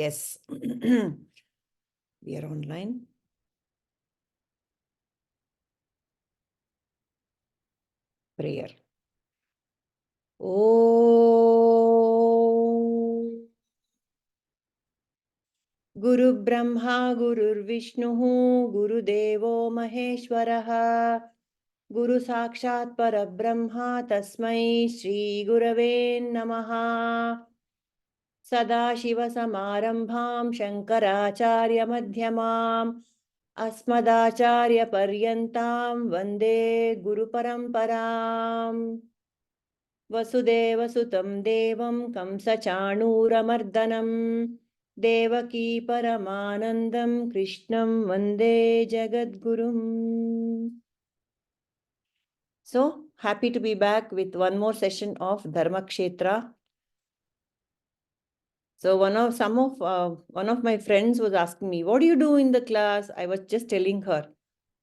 Yes. We are online. Prayer. Om Guru Brahma Guru Vishnu Guru Devo Maheshwaraha Guru Sakshat Parabrahma Tasmai Shri Gurave Namaha Sada Shiva Samarambham Shankaracharya Madhyamam Asmadacharya Paryantam Vande Guru Paramparam Vasudeva Sutam Devam Kamsa Chanuramardanam Devaki Paramanandam Krishnam Vande Jagadgurum. So happy to be back with one more session of Dharma Kshetra. So one of my friends was asking me, what do you do in the class? I was just telling her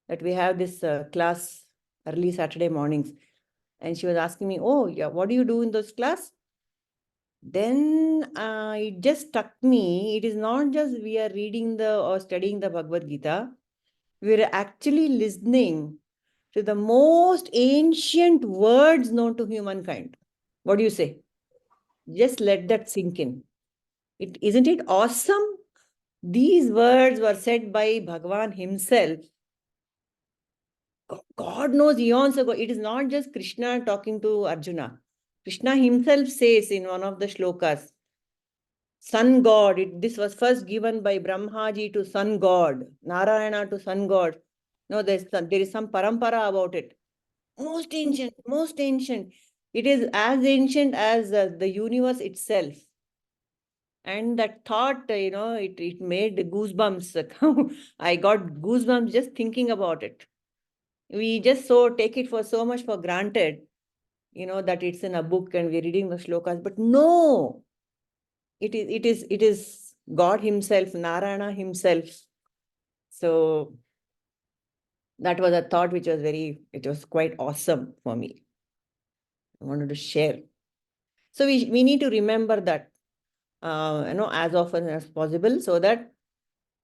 that we have this class early Saturday mornings. And she was asking me, oh, yeah, what do you do in those class? Then it just struck me, it is not just we are reading or studying the Bhagavad Gita. We are actually listening to the most ancient words known to humankind. What do you say? Just let that sink in. Isn't it awesome? These words were said by Bhagavan himself. God knows eons ago. It is not just Krishna talking to Arjuna. Krishna himself says in one of the shlokas, Sun God. This was first given by Brahmaji to Sun God, Narayana to Sun God. No, there is some parampara about it. Most ancient, most ancient. It is as ancient as the universe itself. And that thought, it made goosebumps. I got goosebumps just thinking about it. We just take it for so much for granted, that it's in a book and we're reading the shlokas. But no, it is God himself, Narayana himself. So that was a thought which was it was quite awesome for me. I wanted to share. So we need to remember that, as often as possible, so that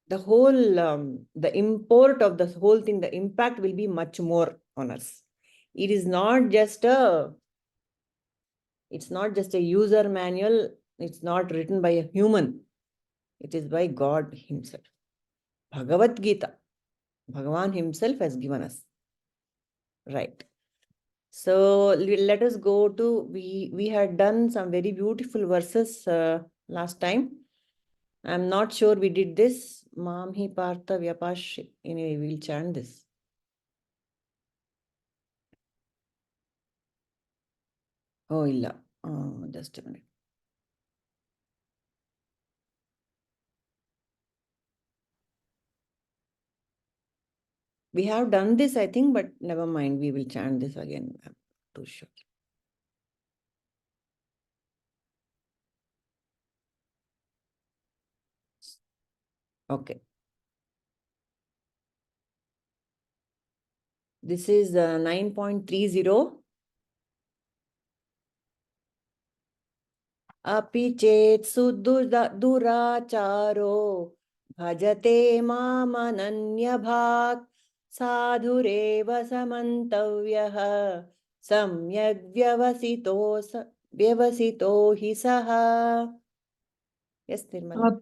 the whole, the import of the whole thing, the impact will be much more on us. It is not just it's not just a user manual. It's not written by a human. It is by God himself. Bhagavad Gita. Bhagavan himself has given us. Right. So let us go to, we had done some very beautiful verses last time. I'm not sure we did this. Mam hi partha vyapāśhritya. Anyway, we'll chant this. Oh, illa. Oh, just a minute. We have done this, I think, but never mind. We will chant this again. I'm too sure. Okay. This is 9.30. Api chet sudduracharo bhajate māmananyabhāt sadhureva samantavyah samyak vyavasito hi saha. Yes, Nirmala.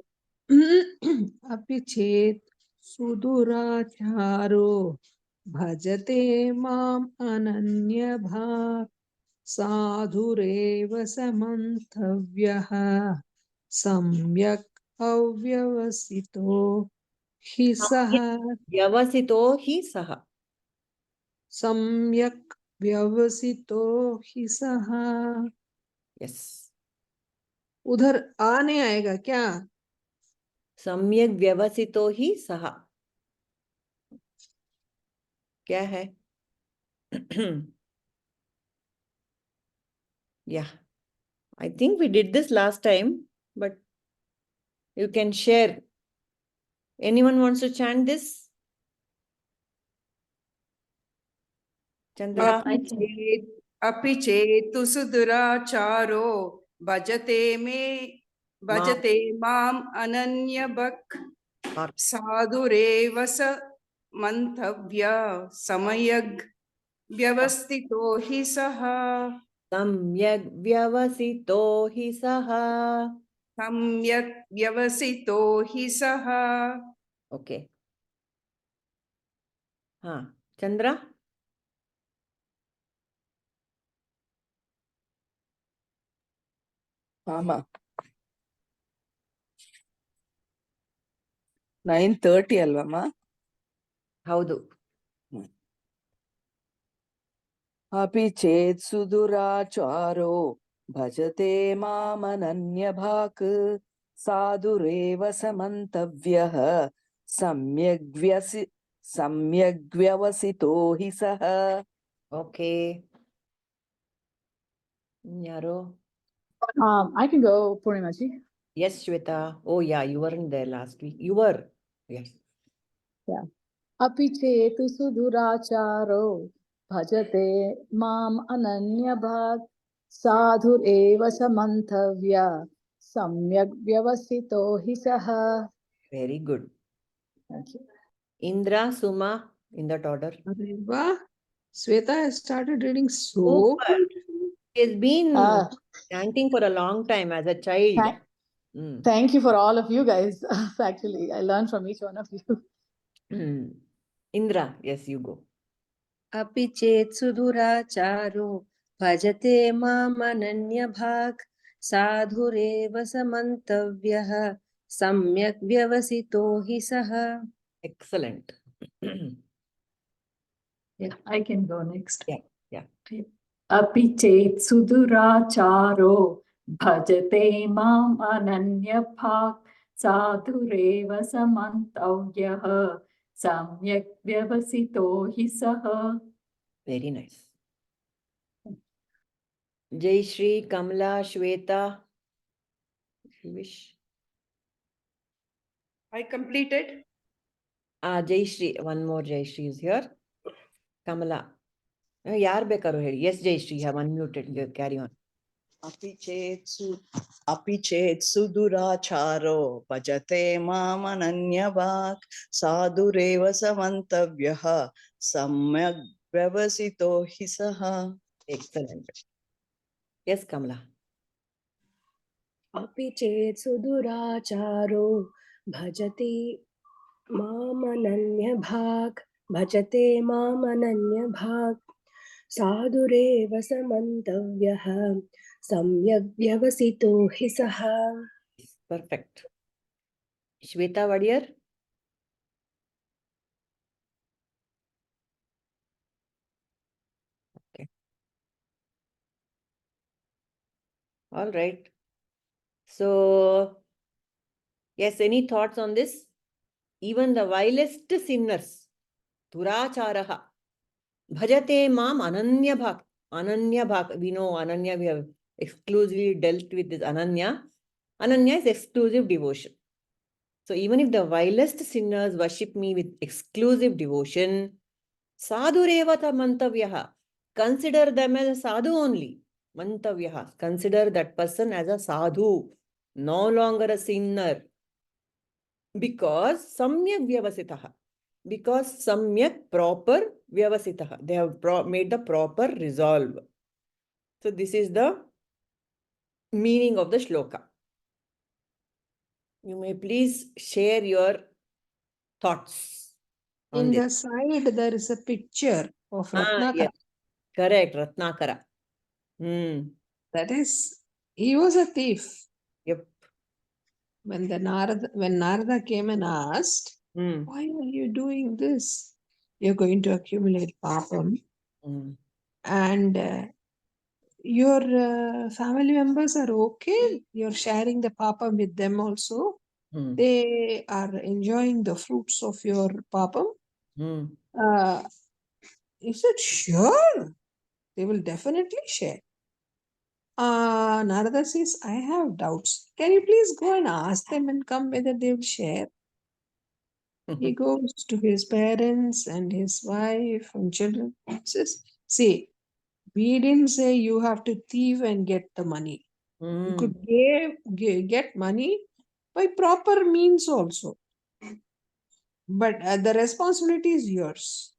Api chet suduracharo bhajate mam ananyabhat sadhureva samantavyah samyak avyavasito hi saha. Vyavasito hi saha. Samyak vyavasito hi saha. Yes. उधर आ नहीं आएगा क्या? सम्यक व्यवसितो ही सहा. क्या है? Yeah, I think we did this last time, but you can share. Anyone wants to chant this? Chandra? Api chetu suduracharo bhajate me bhajate mam ananyabhak sadhurev sa mantavya samayag vyavastito hi saha. Samyak vyavasito hi saha. Samyak vyavasito hi saha. Okay. Chandra? Mama. 9:30 ಅಲ್ವಮ್ಮ? ಹೌದು. ಅಪಿ ಚೇತ್ ಸುದುರಾಚಾರೋ ಭಜತೆ ಮಾಮನನ್ಯಭಾಕ್ ಸಾಧುರೇವ ಸಮಂತವ್ಯಃ ಸಮ್ಯಗ್ವ್ಯವಸಿತೋ ಹಿ ಸಹ. Okay. Yaro? I can go, Purnimaji. Yes, Shweta. Oh, yeah, you weren't there last week. You were. Yes. Yeah. Api chetu suduracharo bhajate mam ananyabhak sadhur eva samantavya samyak vyavasito hi saha. Very good. Thank you. Indra, Suma, in that order. Areva, Sweta has started reading so Super. beautifully. He has been Ah. chanting for a long time as a child. Thank you for all of you guys. Actually, I learned from each one of you. Indra, yes, you go. अपि चेत् सुदुराचारो भजते मामनन्यभाक् साधुरेव समन्तव्यः सम्यक् व्यवसितो हि सः. Excellent. Yeah, I can go next. Yeah. Api chet suduracharo bhajate mam ananyabhak sadhureva samantavyah samyak vyavasito hi saha. Very nice. Jai Shri, Kamla, Shweta. If you wish. I completed. Jai Shri. One more Jai Shri is here. Kamala. Yaar bekaru hedi. Yes, Jai Shri. You have unmuted. Carry on. अपि चेत् सुदुराचारो भजते मामनन्यभाक् साधुरेव समन्तव्यः सम्यग् व्यवसितो हि सः. Excellent. Yes, Kamala. अपि चेत् सुदुराचारो भजते मामनन्यभाक् साधुरेव समन्तव्यः सम्यग् व्यवसितो हि सः. Perfect. Shweta Vadiyar. Okay. All right. So, yes, any thoughts on this? Even the vilest sinners, duracharaha, bhajate mam ananyabhak. Ananyabhak, we know Ananya, we have exclusively dealt with this Ananya. Ananya is exclusive devotion. So even if the vilest sinners worship me with exclusive devotion, sadhurevata mantavyaha, consider them as a sadhu only. Mantavyaha, consider that person as a sadhu, no longer a sinner. Because samyak vyavasitaha. Because samyak proper vyavasitaha. They have made the proper resolve. So this is the meaning of the shloka. You may please share your thoughts on In this. the side, there is a picture of Ratnakara. Yes. Correct, Ratnakara. That is, he was a thief. Yep. When Narada came and asked, why are you doing this? You're going to accumulate pāpam. And your family members are okay. You're sharing the pāpam with them also. They are enjoying the fruits of your pāpam. He said, sure, they will definitely share. Narada says, I have doubts. Can you please go and ask them and come whether they will share? He goes to his parents and his wife and children. Says, see, we didn't say you have to thieve and get the money. You could get money by proper means also. But the responsibility is yours.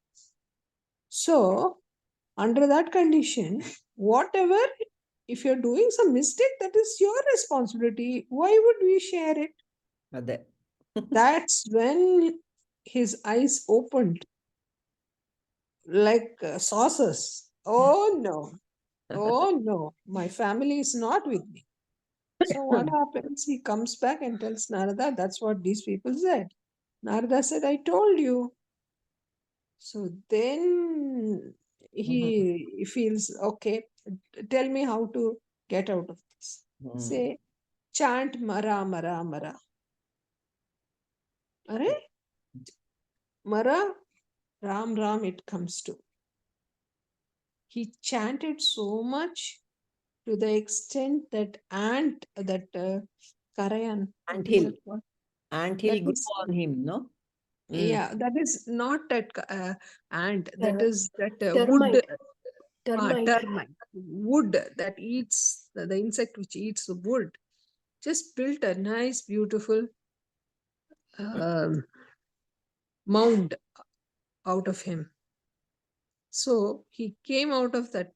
So, under that condition, whatever, if you're doing some mistake, that is your responsibility. Why would we share it? That's when his eyes opened like saucers. Oh no. Oh no, my family is not with me. So what happens? He comes back and tells Narada, that's what these people said. Narada said, I told you. So then he feels, okay, tell me how to get out of this. Say, chant mara, mara, mara. Are? Mara, Ram, Ram, it comes to. He chanted so much to the extent that Karayan. Anthill grew is, on him, no? yeah, that is not that ant, that is that termite. wood, termite, wood that eats, the insect which eats the wood, just built a nice, beautiful mound out of him. So he came out of that,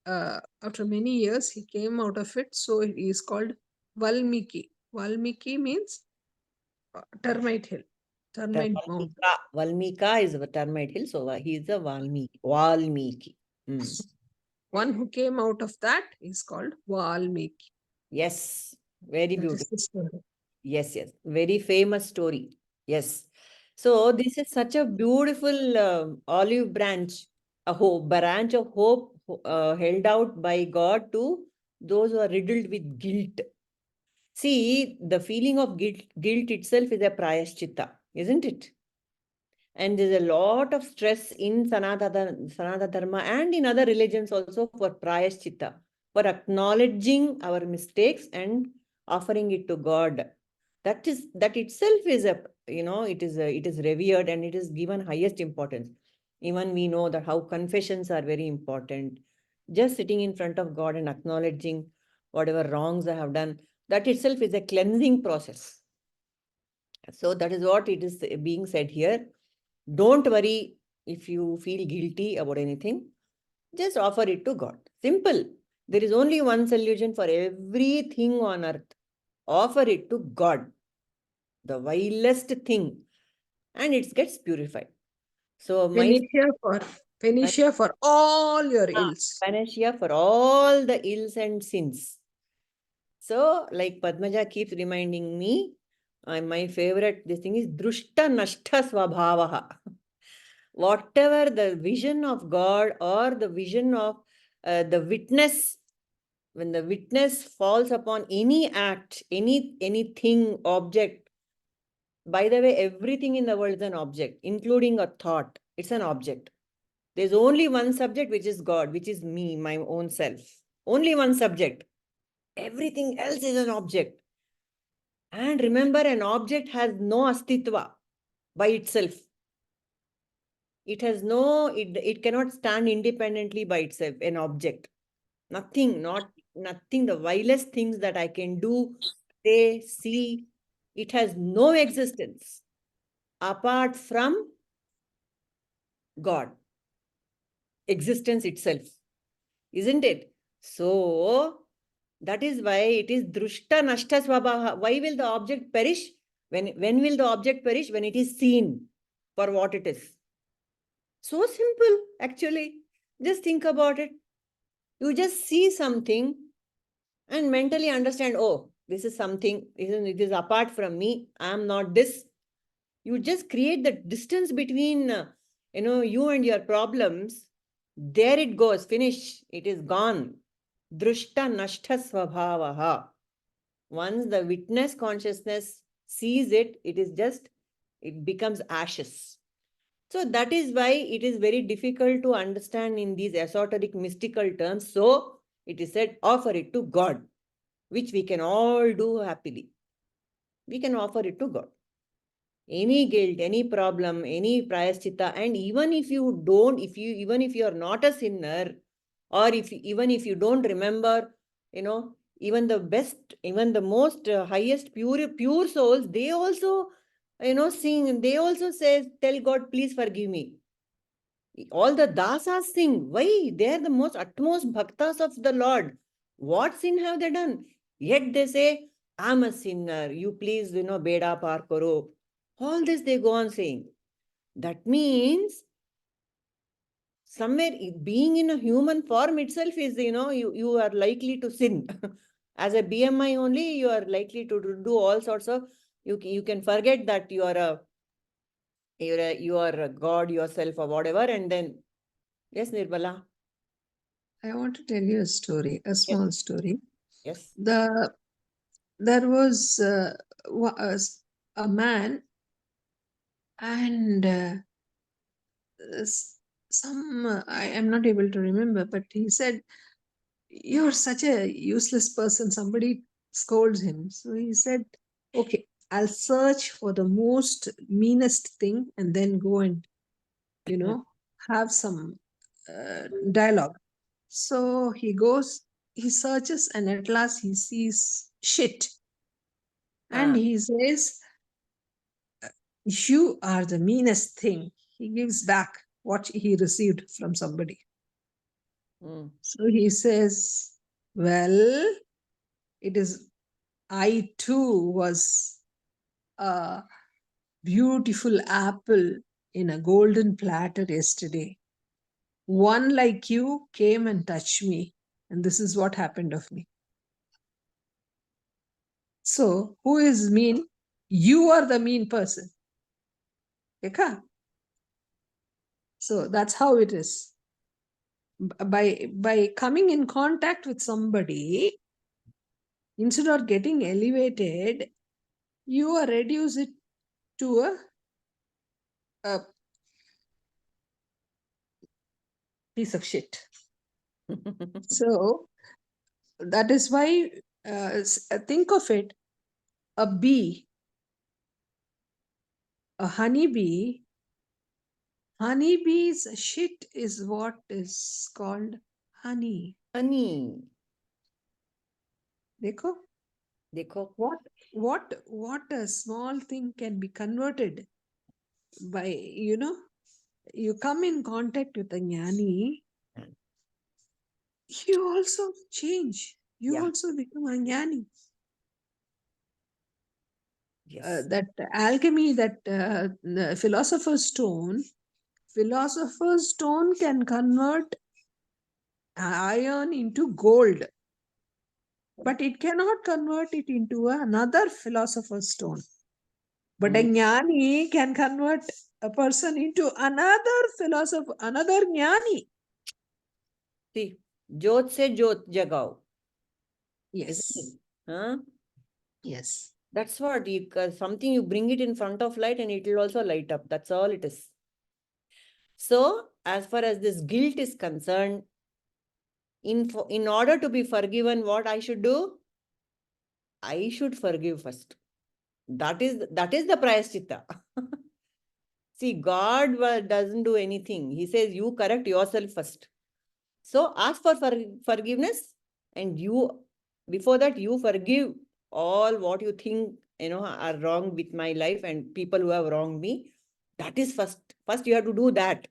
after many years, he came out of it. So he is called Valmiki. Valmiki means termite hill, termite mound. Valmika is a termite hill, so he is a Valmiki. One who came out of that is called Valmiki. Yes, very That beautiful. is the story. Yes, very famous story. Yes. So this is such a beautiful olive branch, a branch of hope held out by God to those who are riddled with guilt. See, the feeling of guilt itself is a prāyaśhritya, isn't it? And there's a lot of stress in Sanatana Dharma and in other religions also for prāyaśhritya, for acknowledging our mistakes and offering it to God. That itself is it is revered and it is given highest importance. Even we know that how confessions are very important. Just sitting in front of God and acknowledging whatever wrongs I have done, that itself is a cleansing process. So that is what it is being said here. Don't worry if you feel guilty about anything. Just offer it to God. Simple. There is only one solution for everything on earth. Offer it to God. The vilest thing. And it gets purified. So Panacea for all your ills. Panacea for all the ills and sins. So, like Padmaja keeps reminding me, my favorite, this thing is drushta nashta svabhavaha. Whatever the vision of God or the vision of the witness, when the witness falls upon any act, anything, object, by the way, everything in the world is an object, including a thought. It's an object. There's only one subject, which is God, which is me, my own self. Only one subject. Everything else is an object. And remember, an object has no astitva by itself. It has it cannot stand independently by itself, an object. Nothing, nothing, the vilest things that I can do, say, see, it has no existence apart from God. Existence itself. Isn't it? So, that is why it is drushta nashta svabhava. Why will the object perish? When will the object perish? When it is seen for what it is. So simple, actually. Just think about it. You just see something and mentally understand, oh, this is something, it is apart from me. I am not this. You just create the distance between, you and your problems. There it goes, finish. It is gone. Drushta nashta svabhavaha. Once the witness consciousness sees it, it becomes ashes. So that is why it is very difficult to understand in these esoteric mystical terms. So it is said, offer it to God, which we can all do happily. We can offer it to God. Any guilt, any problem, any prāyaśhritya, and even if you are not a sinner, or even if you don't remember, even the best, even the most highest pure souls, they also, sing, they also say, tell God, please forgive me. All the dasas sing. Why? They are the most utmost bhaktas of the Lord. What sin have they done? Yet they say, I'm a sinner. You please, beda par karo. All this they go on saying. That means somewhere being in a human form itself is, you are likely to sin. As a BMI only, you are likely to do all sorts of, you can forget that you are a God yourself or whatever, and then, yes, Nirbala. I want to tell you a story, a small story. Yes. There was a man, and I am not able to remember, but he said, "You're such a useless person." Somebody scolds him. So he said, "Okay, I'll search for the most meanest thing and then go and, have some dialogue." So he goes, he searches, and at last he sees shit. And he says, "You are the meanest thing." He gives back what he received from somebody. So he says, "Well, I too was a beautiful apple in a golden platter yesterday. One like you came and touched me, and this is what happened of me." So, who is mean? You are the mean person. Okay? So that's how it is. By coming in contact with somebody, instead of getting elevated, you are reduce it to a piece of shit. So that is why, think of it, a bee, a honeybee's shit is what is called honey. Honey. Dekho? What a small thing can be converted by, you come in contact with a jnani, you also change. You also become a jnani. Yes. That alchemy, that the philosopher's stone can convert iron into gold, but it cannot convert it into another philosopher's stone. But a jnani can convert a person into another philosopher, another jnani. See, jyot se jyot jagao. Yes. Huh? Yes. That's what something you bring it in front of light and it will also light up. That's all it is. So, as far as this guilt is concerned, in order to be forgiven, what I should do? I should forgive first. That is the prāyaschitta. See, God doesn't do anything. He says, you correct yourself first. So ask for forgiveness, and before that, you forgive all what you think, are wrong with my life and people who have wronged me. That is first. First, you have to do that.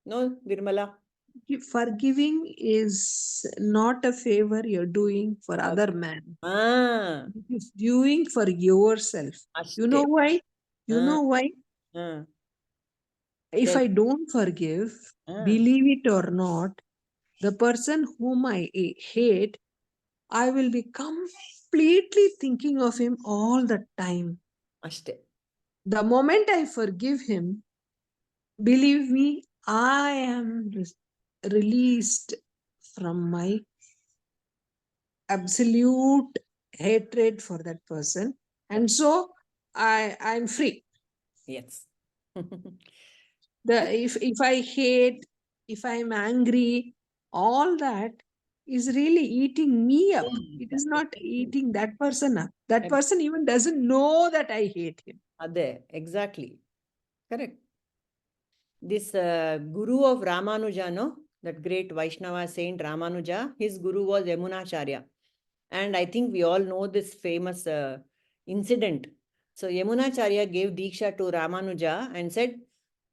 No, Virmala? Forgiving is not a favor you're doing for other man. It is doing for yourself. You know why? If I don't forgive, believe it or not, the person whom I hate, I will be completely thinking of him all the time. The moment I forgive him, believe me, I am released from my absolute hatred for that person, and so I'm free. Yes. If I hate, if I'm angry, all that is really eating me up. It is not eating that person up. That person even doesn't know that I hate him. Exactly. Correct. This guru of Ramanuja, no? That great Vaishnava saint Ramanuja, his guru was Yamunacharya. And I think we all know this famous incident. So Yamunacharya gave Diksha to Ramanuja and said,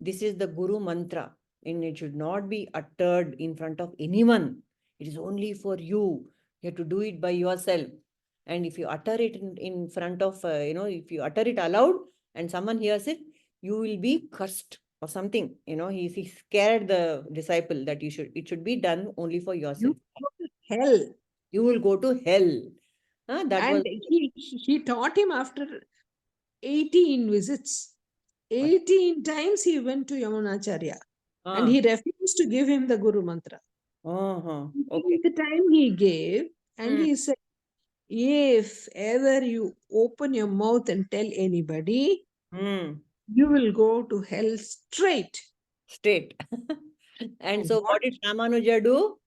this is the Guru mantra and it should not be uttered in front of anyone. It is only for you. You have to do it by yourself. And if you utter it in front of, if you utter it aloud and someone hears it, you will be cursed or something. He scared the disciple that it should be done only for yourself. You go to hell. You will go to hell. And he taught him after 18 visits. 18 times he went to Yamunacharya. And he refused to give him the Guru mantra. Okay. The time he gave, and he said, if ever you open your mouth and tell anybody, you will go to hell straight. And so what did Ramanuja do?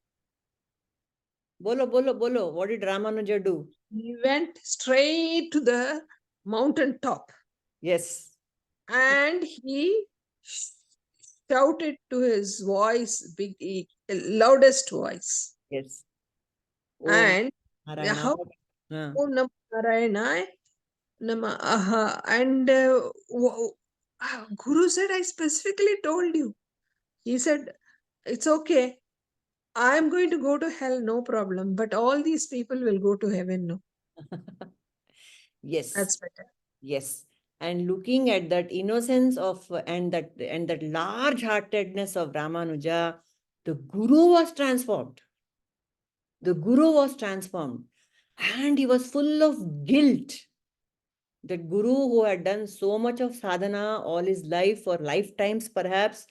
Bolo. What did Ramanuja do? He went straight to the mountain top. Yes. And he shouted to his voice, loudest voice. Yes. And how? Om man-manā, and Guru said, I specifically told you. He said, it's okay. I am going to go to hell, no problem. But all these people will go to heaven, no? Yes. That's better. Yes. And looking at that innocence of and that large-heartedness of Ramanuja, the Guru was transformed. The Guru was transformed. And he was full of guilt. That Guru who had done so much of sadhana all his life, for lifetimes perhaps,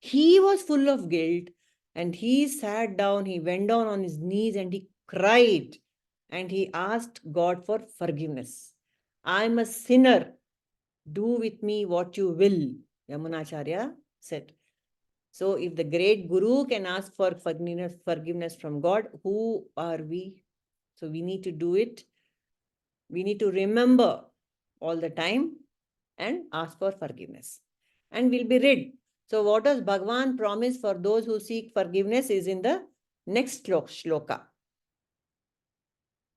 he was full of guilt. And he sat down, he went down on his knees and he cried. And he asked God for forgiveness. I am a sinner. Do with me what you will, Yamunacharya said. So if the great Guru can ask for forgiveness from God, who are we? So we need to do it. We need to remember all the time and ask for forgiveness. And we'll be rid. So what does Bhagavan promise for those who seek forgiveness is in the next shloka.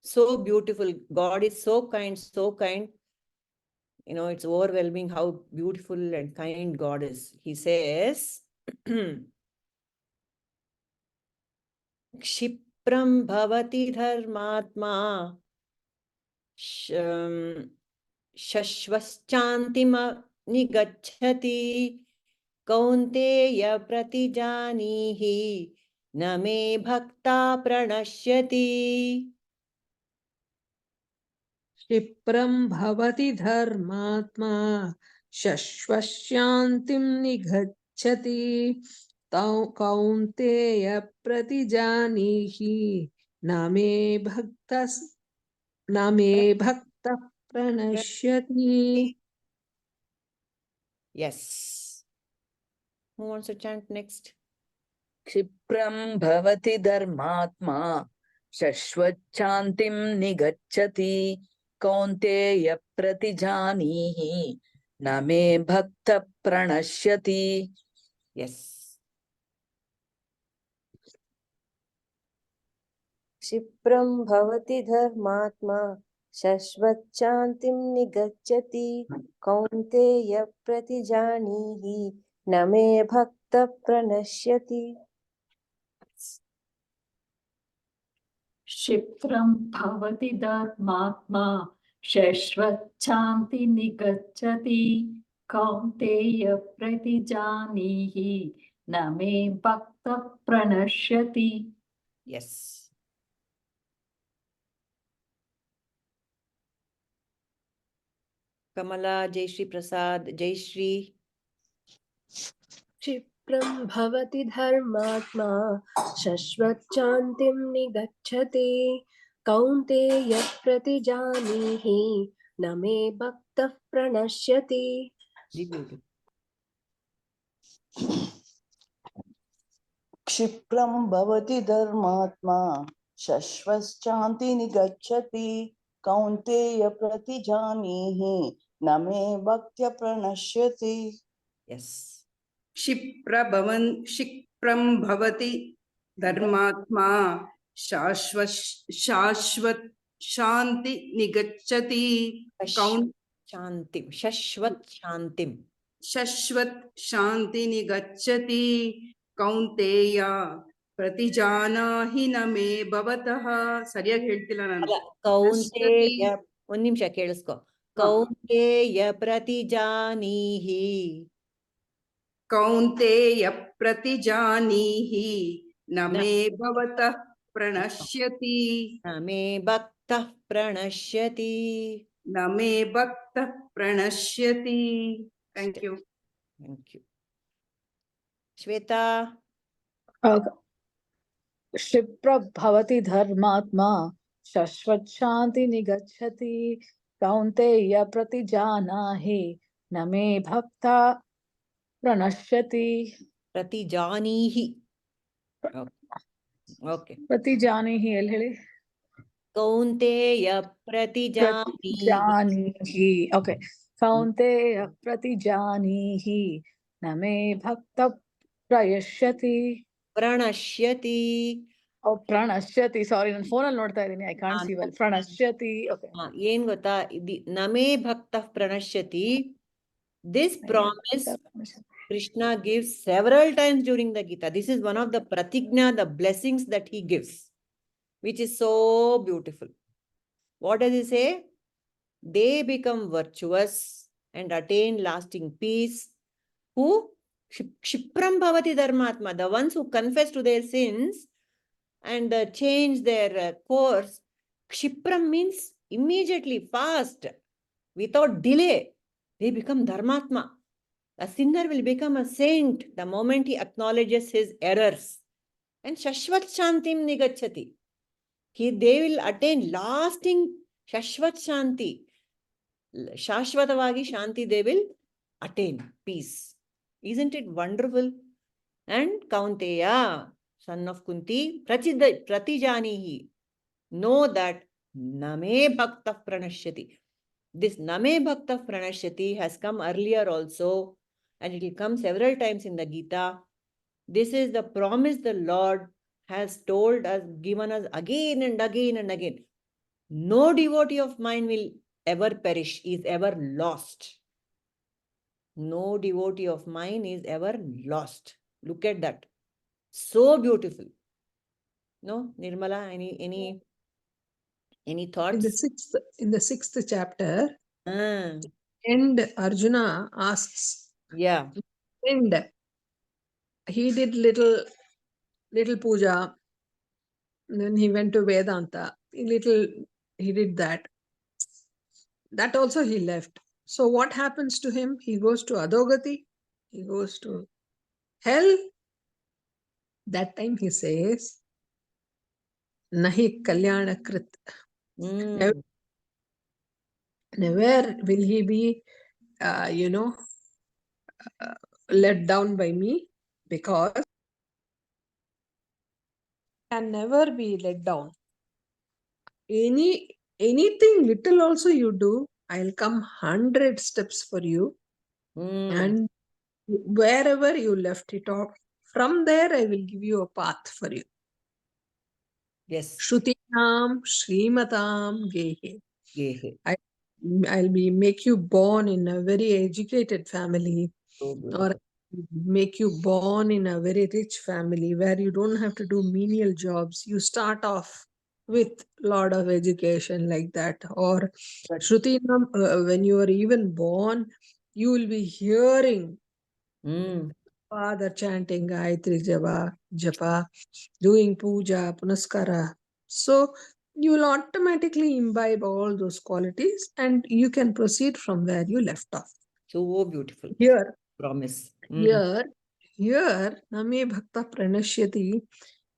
So beautiful. God is so kind, so kind. It's overwhelming how beautiful and kind God is. He says, Kshipram bhavati dharmatma shashvaschantima nigacchati kaunteya pratijanihi name bhakta pranashyati. Kshipram bhavati dharmatma shashvaśyantim nigacchati kaunteya pratijanihi name bhakta pranashyati. Yes. Who wants to chant next? Kshipram bhavati dharmatma shashvacchantim nigacchati kaunteya pratijanihi name bhakta pranashyati. Yes. क्षिप्रं भवति धर्मात्मा शश्वच्छान्तिं निगच्छति कौन्तेय प्रतिजानीहि न मे भक्तः प्रणश्यति. क्षिप्रं भवति धर्मात्मा शश्वच्छान्ति निगच्छति कौन्तेय प्रतिजानीहि न मे भक्तः प्रणश्यति. Yes. Kamala, Jayashree Prasad, Jayashree. क्षिप्रं भवति धर्मात्मा शश्वच्छान्तिं निगच्छति कौन्तेय प्रतिजानीहि न मे भक्तः प्रणश्यति. क्षिप्रं भवति धर्मात्मा शश्वश्चान्ति निगच्छति कौन्तेय प्रतिजानीहि न मे भक्त्या प्रणश्यति. Yes. क्षिप्रं भवति धर्मात्मा शाश्वत शांति निगच्छति Shantim. Shashvat Shantim. शाश्वत शांति निगच्छति कौन्तेय प्रतिजानाहि न मे भवतः ಸರಿಯಾಗಿ ಹೇಳ್ತಿಲ್ಲ ನಾನು ಕೌಂತೆಯ ಒಂದ್ ನಿಮಿಷ ಕೇಳಿಸ್ಕೊ ಕೌಂತೆಯ ಪ್ರತಿಜಾನೀಹಿ कौन्तेय प्रतिजानीहि न मे भवतः प्रणश्यति ನ ಮೇ ಭಕ್ತಃ ಪ್ರಣಶ್ಯತಿ न मे भक्तः प्रणश्यति thank you thank you Shweta क्षिप्र भवति धर्मात्मा शाश्वत शांति निगच्छति कौन्तेय प्रतिजानाहि न मे भक्ता प्रणश्यति ಪ್ರತಿಜಾನೀಹಿ ಓಕೆ प्रतिजानीहि ಎಲ್ಲಿ ಹೇಳಿ ಕೌಂತೆಯ ಪ್ರತಿಜಾನೀಹಿ प्रतिजानीहि ओके कौन्तेय प्रतिजानीहि न मे भक्त प्रयश्यति ಪ್ರಣಶ್ಯತಿ Oh, pranashyati. Sorry, ನನ್ನ phone ಅಲ್ಲಿ ನೋಡ್ತಾ ಇದೀನಿ. I can't see well. Pranashyati. Okay. ಏನ್ ಗೊತ್ತಾ ನಮೇ ಭಕ್ತಃ ಪ್ರಣಶ್ಯತಿ this promise Krishna gives several times during the Gita. This is one of the pratigna, the blessings that he gives, which is so beautiful. What does he say? They become virtuous and attain lasting peace. Who? Kshipram bhavati dharmatma. The ones who confess to their sins and change their course. Kshipram means immediately, fast, without delay. They become dharmatma. A sinner will become a saint the moment he acknowledges his errors. And shashvat shantim nigacchati. They will attain lasting shashvat shanti. Shashvatavagi shanti they will attain peace. Isn't it wonderful? And Kaunteya, son of Kunti, pratijanihi. Know that name bhaktah pranashyati. This name bhaktah pranashyati has come earlier also, and it will come several times in the Gita. This is the promise the Lord has told us, given us again and again and again. No devotee of mine will ever perish, is ever lost. No devotee of mine is ever lost. Look at that. So beautiful. No, Nirmala, any thoughts? In the sixth chapter, and Arjuna asks, Yeah. and he did little puja, then he went to Vedanta. He did that. That also he left. So what happens to him? He goes to Adogati. He goes to hell. That time he says, Nahi kalyana krit. Never will he be, let down by me, because can never be let down. Anything little also you do, I'll come 100 steps for you. And wherever you left it off, from there I will give you a path for you. Yes. Shrutinam Srimatam Gehe. I'll make you born in a very educated family, or make you born in a very rich family where you don't have to do menial jobs. You start off with lot of education like that. Or Shrutinam, when you are even born, you will be hearing father chanting Gayatri Japa, doing puja, punaskara. So you will automatically imbibe all those qualities and you can proceed from where you left off. So beautiful. Here, promise. Here, Name Bhakta Pranashyati,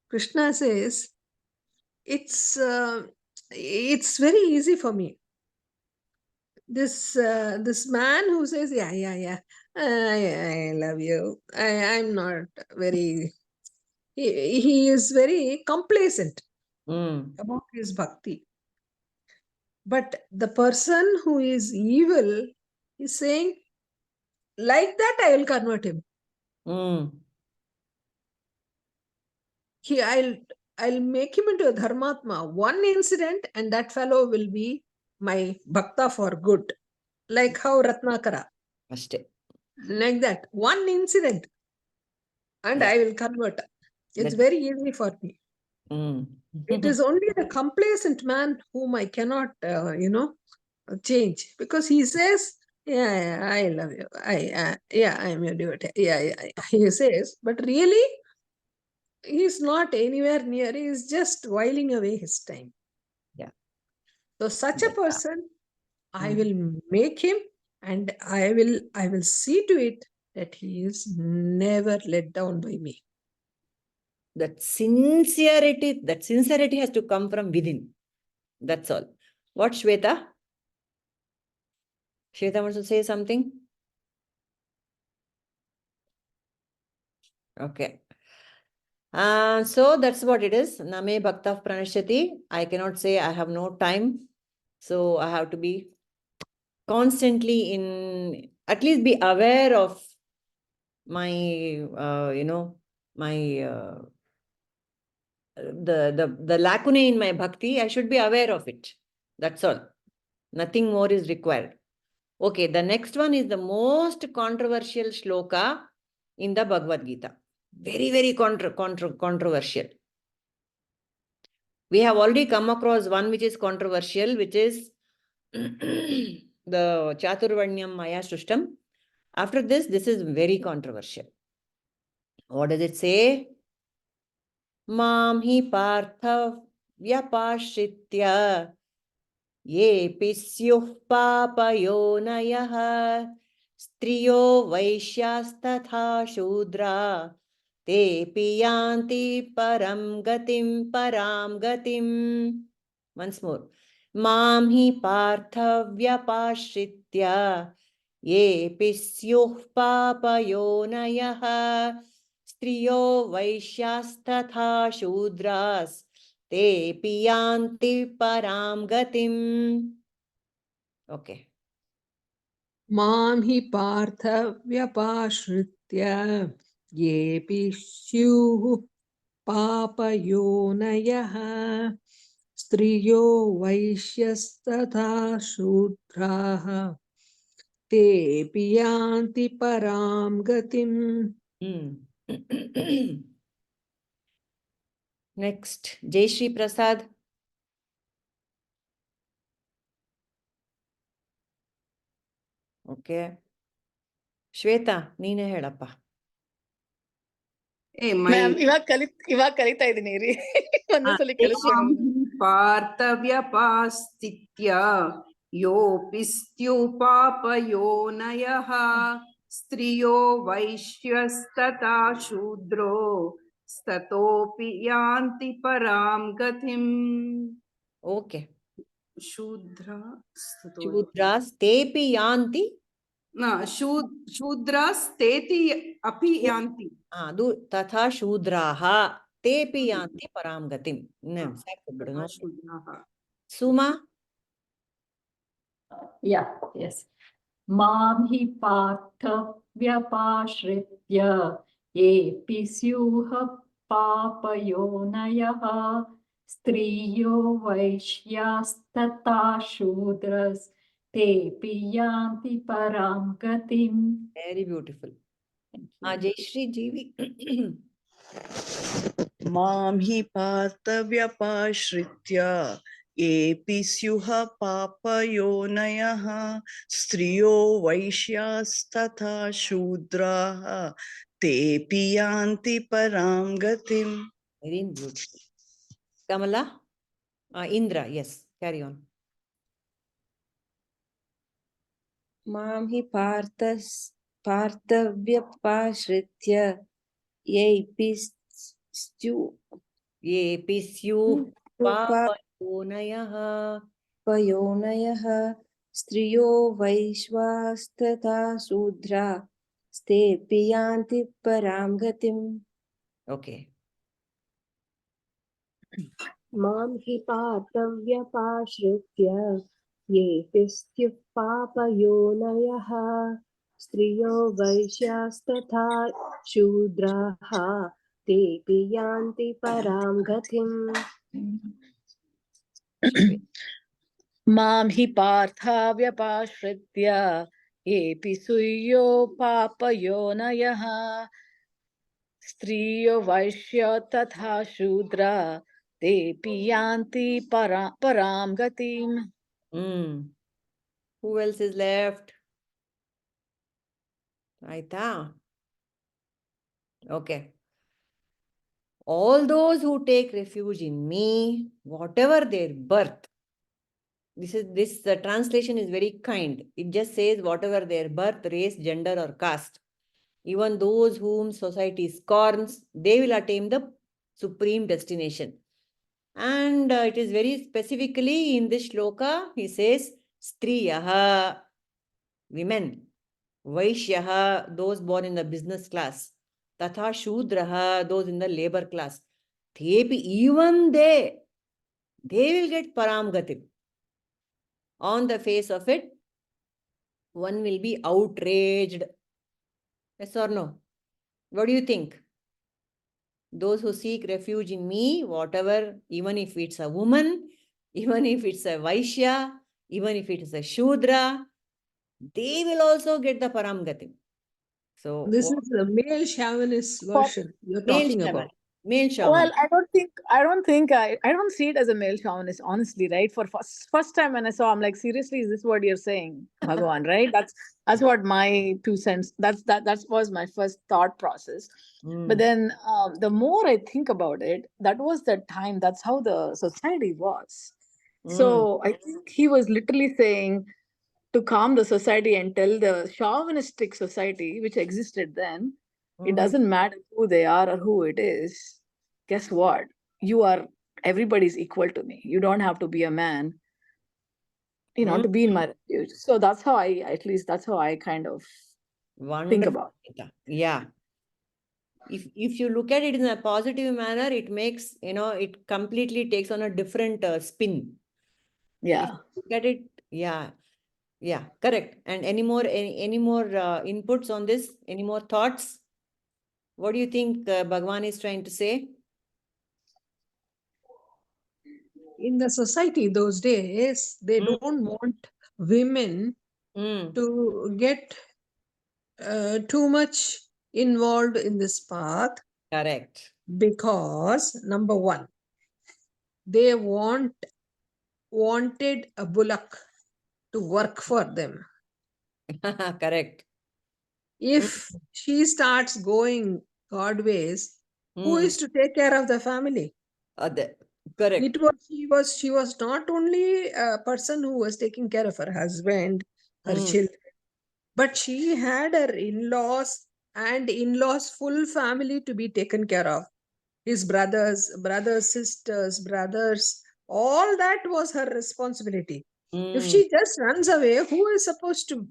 Krishna says, it's very easy for me. This man who says, yeah, I love you. I'm not very. He is very complacent about his bhakti. But the person who is evil is saying, like that I will convert him. I'll make him into a dharmatma. One incident and that fellow will be my bhakta for good. Like how Ratnakara. Ashte. Like that. One incident. And Yeah. I will convert. It's very easy for me. It is only the complacent man whom I cannot, change. Because he says, yeah, I love you. I am your devotee. Yeah, he says. But really, he's not anywhere near. He's just whiling away his time. Yeah. So such a person, I will make him, and I will see to it that he is never let down by me. That sincerity has to come from within. That's all. What, Shweta? Shweta wants to say something? Okay. So that's what it is. Name bhakta pranashyati. I cannot say I have no time. So I have to be constantly at least be aware of my, my, the lacunae in my bhakti. I should be aware of it. That's all. Nothing more is required. Okay, the next one is the most controversial shloka in the Bhagavad Gita. Very, very controversial. We have already come across one which is controversial, which is the Chaturvarnyam Maya Srushtam. After this is very controversial. What does it say? Mam hi partha vyapāśhritya yepi syuḥ pāpa-yonayaḥ striyo vaiśhyās tathā śhūdrās tepi yānti parāṁ gatim. Once more. Mam hi partha vyapāśhritya yepi syuḥ pāpa-yonayaḥ striyo vaiśhyās tathā śhūdrās tepi yānti parāṁ gatim. Okay. Mam hi partha vyapāśhritya yepi syuḥ pāpa-yonayaḥ striyo vaiśhyās tathā śhūdrās tepi yānti parāṁ gatim. Next, Jai Shri Prasad. Okay. Shweta, neene helappa. Hey, Ma'am, ಇವಾಗ ಕಲಿತಾ ಇದ್ದೀನಿ ರೀ. ಒಂದೇ ಸಲ ಕಲಿಸ್ತೀನಿ. ಪಾರ್ಥವ್ಯಪಾಸ್ಥಿತ್ಯ ಯೋಪಿ ಸ್ತ್ಯುಪಾಪಯೋನಯಃ ಸ್ತ್ರಿಯೋ ವೈಶ್ಯಸ್ತಥಾ ಶೂದ್ರೋ ಸ್ತತೋಪಿ ಯಾಂತಿ ಪರಾಂ ಗತಿಂ. Okay. ಶೂದ್ರಾಸ್ tepi yanti. ಶೂದ್ರಾಸ್ ತೇತಿ ಅಪಿ ಯಾಂತಿ. Tathā śhūdrāha tepi yānti parāṁ gatim. Suma? Yeah, yes. Mam hi partha vyapāśhritya yepi syuḥ pāpa-yonayaḥ striyo vaiśhyās tathā śhūdrās tepi yānti parāṁ gatim. Very beautiful. Jai Shri Jivi. Mam hi partha vyapāśhritya yepi syuḥ pāpa-yonayaḥ striyo vaiśhyās tathā śhūdrās tepi yānti parāṁ gatim. Very beautiful. Kamala? Indra, yes. Carry on. Mam hi partha vyapāśhritya yepi syuḥ pāpa-yonayaḥ striyo vaiśhyās tathā śhūdrās tepi yānti parāṁ gatim. Okay. Mam hi partha vyapāśhritya yepi syuḥ pāpa-yonayaḥ striyo vaiśhyās tathā śhūdrās tepi yānti parāṁ gatim. Mam hi partha vyapāśhritya epi syuḥ pāpa-yonayaḥ striyo vaiśhyās tathā śhūdrās tepi yānti parāṁ gatim. Who else is left? Tathā. Okay. All those who take refuge in me, whatever their birth. The translation is very kind. It just says whatever their birth, race, gender, or caste. Even those whom society scorns, they will attain the supreme destination. And it is very specifically in this shloka, he says, striyaha, women, vaiśhyās, those born in the business class, tathā śhūdrās, those in the labor class. Even they will get parāṁ gatim. On the face of it, one will be outraged. Yes or no? What do you think? Those who seek refuge in me, whatever, even if it's a woman, even if it's a vaishya, even if it is a shūdra, they will also get the parāṁ gatim. So this is the male chauvinist version you're talking about. Male chauvinist. Well, I don't see it as a male chauvinist, honestly, right? For first time when I saw, I'm like, seriously, is this what you're saying, Bhagavan, right? That's what my 2 cents. That was my first thought process. But then, the more I think about it, that was the time. That's how the society was. So I think he was literally saying to calm the society and tell the chauvinistic society which existed then, it doesn't matter who they are or who it is. Guess what? Everybody's equal to me. You don't have to be a man, to be in my refuge. So that's how that's how I kind of think about it. Yeah. If you look at it in a positive manner, it makes, it completely takes on a different spin. Yeah. If you look at it, yeah, correct. And any more inputs on this? Any more thoughts? What do you think Bhagavan is trying to say? In the society those days, they don't want women to get too much involved in this path. Correct. Because number one, they wanted a bullock to work for them. Correct. If she starts going God ways, who is to take care of the family? Correct. She was not only a person who was taking care of her husband, her children, but she had her in-laws and in-laws' full family to be taken care of. His brothers, sisters, brothers, all that was her responsibility. If she just runs away, who is supposed to,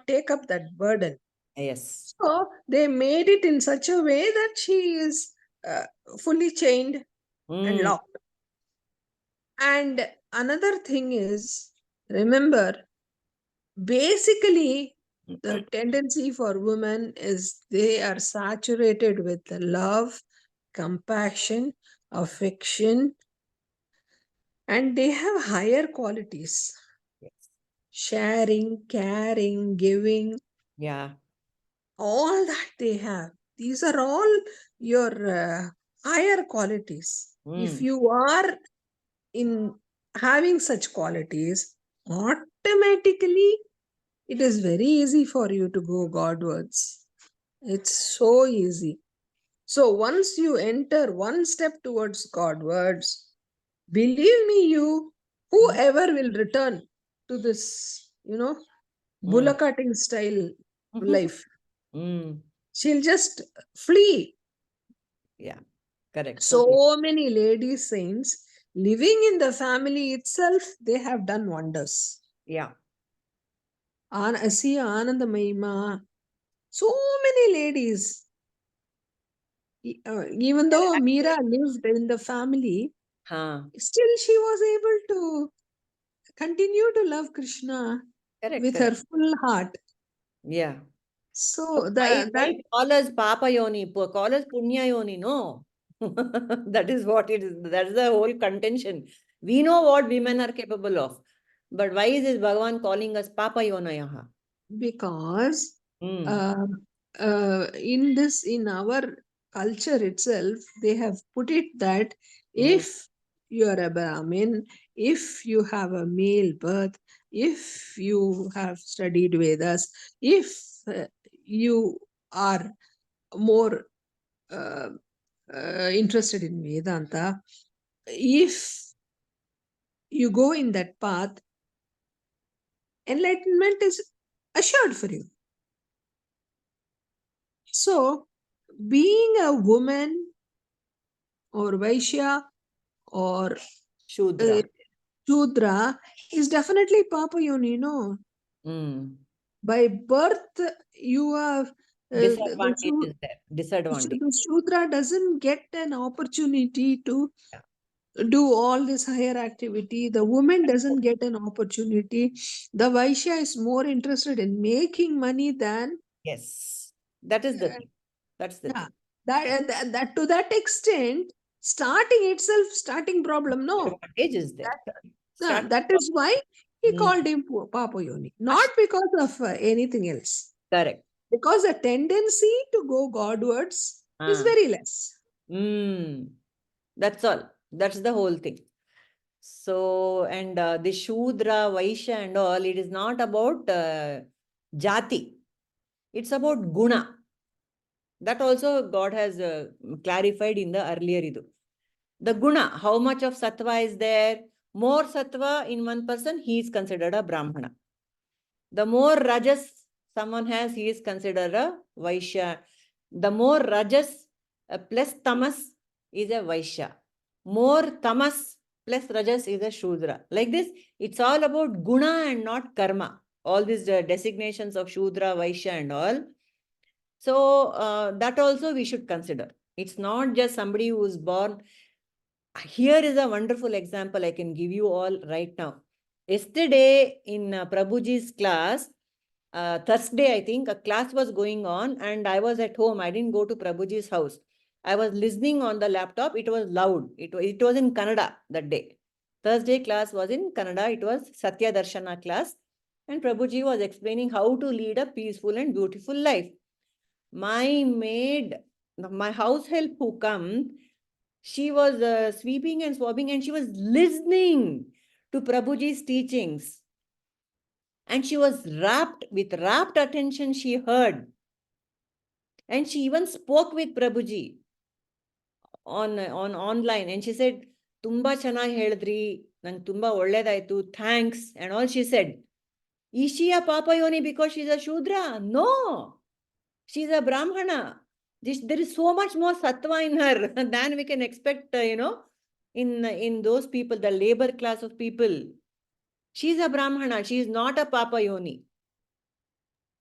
take up that burden? Yes. So they made it in such a way that she is fully chained and locked. And another thing is, remember, basically, the tendency for women is they are saturated with love, compassion, affection, and they have higher qualities. Yes. Sharing, caring, giving. Yeah. All that they have. These are all your higher qualities. If you are in having such qualities, automatically it is very easy for you to go Godwards. It's so easy. So once you enter one step towards Godwards, believe me, whoever will return to this, bullocking style life, she'll just flee. Yeah, correct. So many lady saints living in the family itself, they have done wonders. Yeah. See Anandamayi. So many ladies. Even though Meera lived in the family, still she was able to continue to love Krishna with her full heart. Yeah. So Why that call us pāpa-yoni? Call us punya-yoni, no. That is what it is. That's the whole contention. We know what women are capable of. But why is this Bhagavan calling us pāpa-yonayaḥ? because Mm. in our culture itself, they have put it that if you are a Brahmin, if you have a male birth, if you have studied Vedas, if you are more interested in Vedanta, if you go in that path, enlightenment is assured for you. So, being a woman or Vaishya or Śhūdrā. Shudra is definitely pāpa-yoni, no? Mm. By birth, you have Disadvantage is there. Disadvantage. the Shudra doesn't get an opportunity to do all this higher activity. The woman doesn't get an opportunity. The Vaishya is more interested in making money than Yes. That is the thing. That's the yeah, thing. that to that extent, starting problem, no. Disadvantage is there. Start That is why he Mm. called him pāpa-yoni, not because of anything else. Correct. Because the tendency to go Godwards is Ah. very less. Mm. That's all. That's the whole thing. So, and the Shudra, Vaishya and all, it is not about jati. It's about guna. That also God has clarified in the earlier idu. The guna, how much of sattva is there? More sattva in one person, he is considered a brahmana. The more rajas someone has, he is considered a vaishya. The more rajas plus tamas is a vaishya. More tamas plus rajas is a shudra. Like this, it's all about guna and not karma. All these designations of shudra, vaishya and all. So that also we should consider. It's not just somebody who is born. Here is a wonderful example I can give you all right now. Yesterday in Prabhuji's class, Thursday, I think, a class was going on and I was at home. I didn't go to Prabhuji's house. I was listening on the laptop. It was loud. It was in Kannada that day. Thursday class was in Kannada. It was Satya Darshana class. And Prabhuji was explaining how to lead a peaceful and beautiful life. My maid, my house help who come, she was sweeping and swabbing and she was listening to Prabhuji's teachings. And she was with rapt attention, she heard. And she even spoke with Prabhuji on online. And she said, Tumba chanagi heldri, nang tumba olledaitu, thanks. And all she said. Is she a pāpa-yoni because she's a Shudra? No. She's a Brahmana. There is so much more sattva in her than we can expect, in those people, the labor class of people. She's a Brahmana. She is not a pāpa-yoni.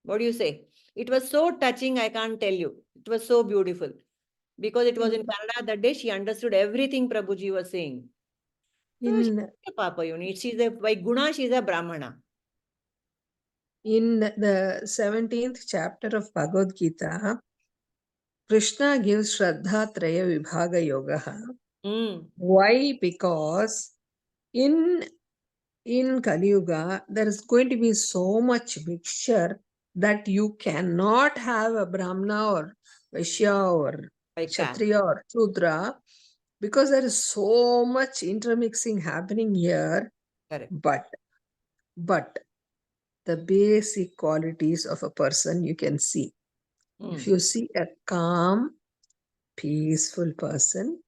What do you say? It was so touching, I can't tell you. It was so beautiful. Because it was in Kannada that day, she understood everything Prabhuji was saying. So she's a pāpa-yoni. By guna, she's a Brahmana. In the 17th chapter of Bhagavad Gita, Krishna gives Shraddha Traya Vibhaga Yoga. Why? Because in Kali Yuga, there is going to be so much mixture that you cannot have a Brahmana or Vaishya or Kshatriya or Shudra, because there is so much intermixing happening here. Correct. But the basic qualities of a person you can see. If you see a calm, peaceful person,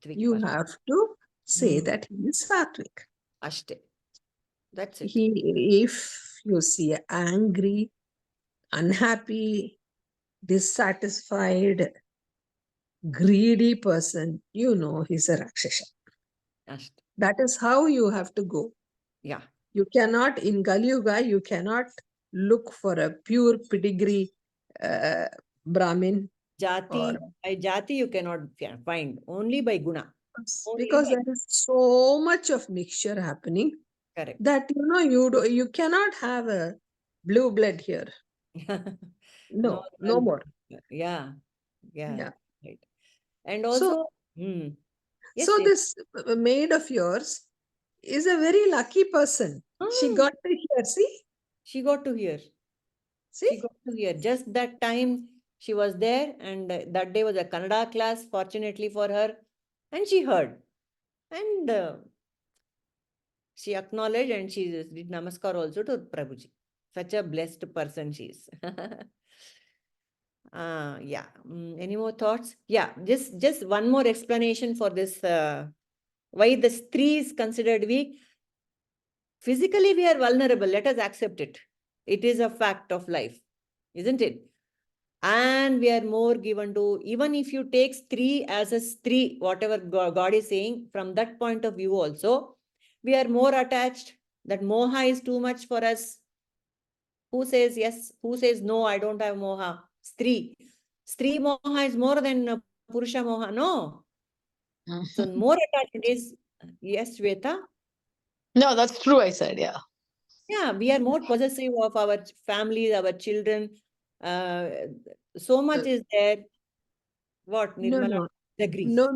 you have to say that he is sattvic. Ashte. That's it. If you see an angry, unhappy, dissatisfied, greedy person, you know he's a Rakshasa. Ashte. That is how you have to go. Yeah. You cannot, in Kali Yuga, you cannot look for a pure pedigree Brahmin. By jati you cannot find, only by guna. Because there is so much of mixture happening. Correct. That you cannot have a blue blood here. No, no more. Yeah. Yeah. Right. And So, also, yes, so yes. this maid of yours is a very lucky person. She Ah, got to hear, see? she got to hear. She See? got to hear. Just that time she was there, and that day was a Kannada class, fortunately for her, and she heard. And she acknowledged, and she did namaskar also to Prabhuji. Such a blessed person she is. Yeah. Any more thoughts? Yeah, just one more explanation for this. Why the stree is considered weak. Physically, we are vulnerable. Let us accept it. It is a fact of life, isn't it? And we are more given to, even if you take stree as a stree, whatever God is saying, from that point of view also, we are more attached. That moha is too much for us. Who says yes? Who says no, I don't have moha? Stree. Stree moha is more than purusha moha. No. So more attachment is, yes, Shweta? No, that's true, I said, yeah. Yeah, we are more possessive of our families, our children. So much is there. What, No, Nirmala? no. Agrees. No.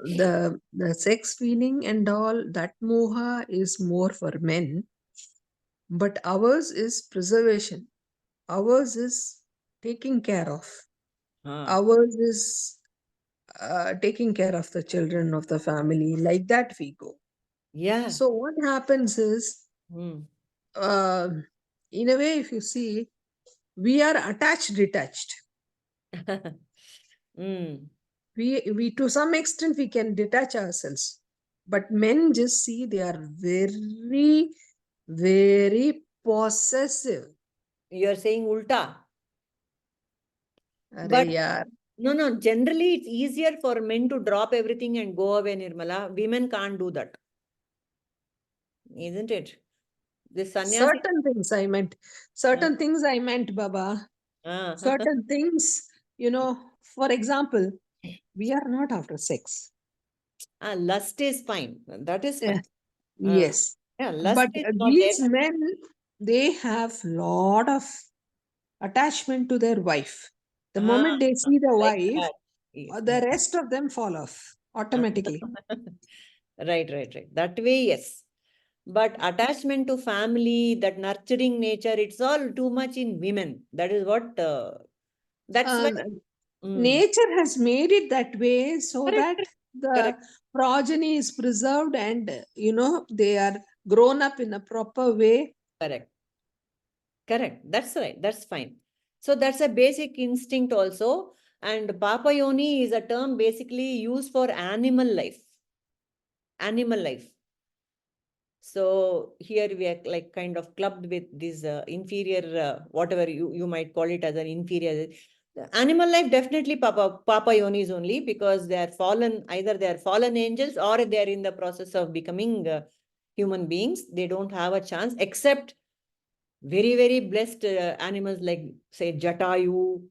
The sex feeling and all, that moha is more for men, but ours is preservation. Ours is taking care of. Ours is taking care of the children of the family. Like that we go. Yeah. So what happens is, in a way, if you see, we are attached, detached. We to some extent we can detach ourselves, but men just see they are very, very possessive. You are saying ulta. Arey But yaar. no, generally it's easier for men to drop everything and go away, Nirmala. Women can't do that. Isn't it? This sannyasi. Certain things I meant. Certain things I meant, Baba. Certain things, for example, we are not after sex. Lust is fine. That is fine. Yes. Yeah, lust But is not these there. men, they have lot of attachment to their wife. The moment they see the like wife, that. the rest of them fall off automatically. Right. That way, yes. But attachment to family, that nurturing nature, it's all too much in women. That is what, that's why. Nature has made it that way so Correct, that the correct. progeny is preserved and, they are grown up in a proper way. Correct. That's right. That's fine. So that's a basic instinct also. And pāpa-yoni is a term basically used for animal life. Animal life. So here we are like kind of clubbed with this inferior, whatever you might call it as an inferior. Animal life, definitely pāpa-yonis only, because they are fallen, either they are fallen angels or they are in the process of becoming human beings. They don't have a chance, except very, very blessed animals like, say, Jatayu,